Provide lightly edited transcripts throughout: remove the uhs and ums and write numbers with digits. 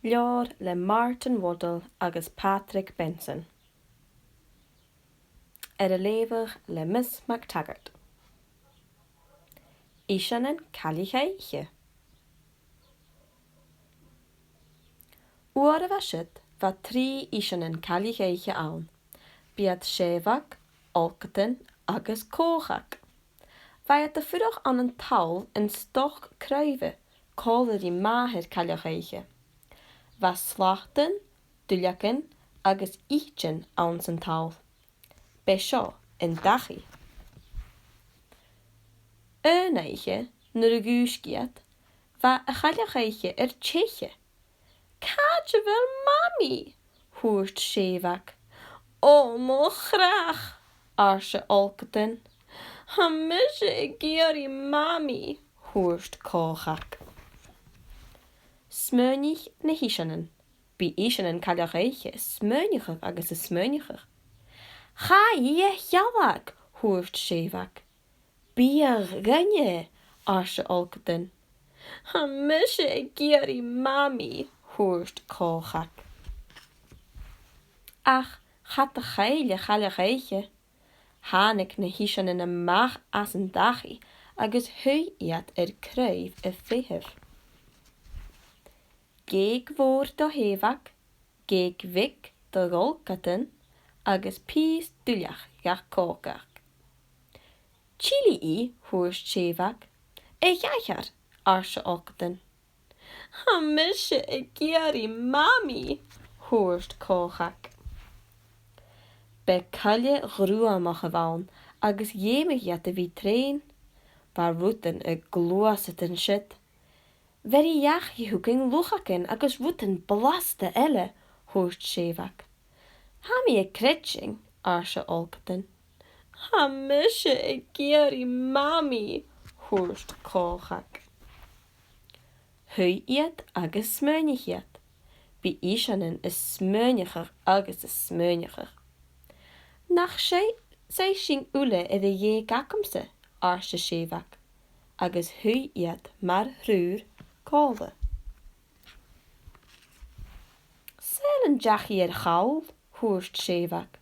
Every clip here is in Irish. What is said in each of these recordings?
leor le Martin Waddell agus Patrick Benson. A léomh le Miss MacTaggart. Íseann cailíche. Uair a bheith siad bha trí íseann cailíche ann, bead séfach, olcatan agus cóchach. Bhaid a fuireach an an tail in stoch creive, cólaí máthir cailíche. Bha slachtan, dúleachan agus ítean ann san tail. Be seo in dachi. Éige nuair a gúsciad, bha a chailíche teiche. Cáte bhfuil mami, thuairt séfach. Ó mó chreach, airse olcatan. Ha mise I géirí mami, thuairt cóchach. Smónich na híseann, bí íseann cailíche smónichach agus is smónichach. Cha jealach, thuairt séfach. Bíar rinne, airse olcatan. Ha mise géirí mami, thuairt cóchach. Ach, chat a chailíche. Hánig na híseann amach as an dachi agus hui iad creiv a fihir. Géig mhór do héfach, géig vic do olcatan agus pís dúleach gach cóchach. Chili I, thuairt séfach. Gaichar, airse olcatan. Ha mise géirí mami, thuairt cóchach. Be caile grúamach a bhain agus dhéimigiad a bhí tréin, bar rútan a glúasatan siad. Veri jach I húcin luchacin agus rútan blasta eile, thuairt séfach. Ha mi a cretching, airse olcatan. Ha mise géirí mami, thuairt cóchach. Hui iad agus smónichiad. Bí íseann is smónichach agus is smónichach. Nach sé sin ule I dhé gacamsa, airse séfach, agus hui iad mar hrúr cóla. Selan deachi chawl, thuairt séfach.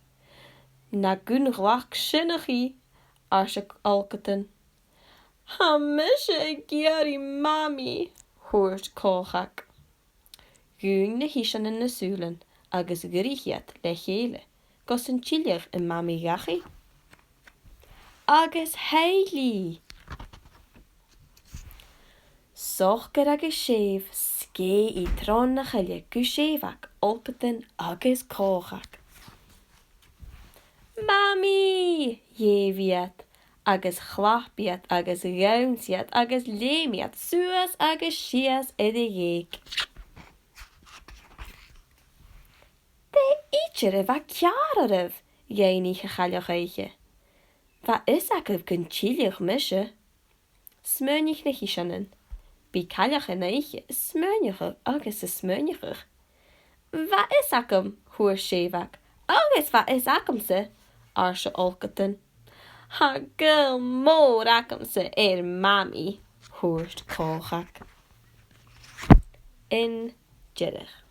Na gúnglach sinnach I, airse olcatan. Ha mise géirí mami, thuairt cóchach. Gún na híseann na súlan agus gríchiad le chéile. Gos an tíliach in mami gachi. Agus heilí. Sochgar agus séf scé I trón na chaile gu séfach, olcatan agus cóchach. Mami, dhéhíad, agus chlachbiad agus raunsiad agus léimiad, suas agus sias I dhéig. Ítear a bheith cear a rah, dhéanaí chailíche. Bha is ac a gon tíliach mise. Smónich na híseann. Bí cailíche na ihe is smónichach agus is smónichach. Bha is acam, thuair séfach. Agus bha is acamsa, airse olcatan. Ha gil mór acamsa mami, thuairt cóchach. In Jeirich.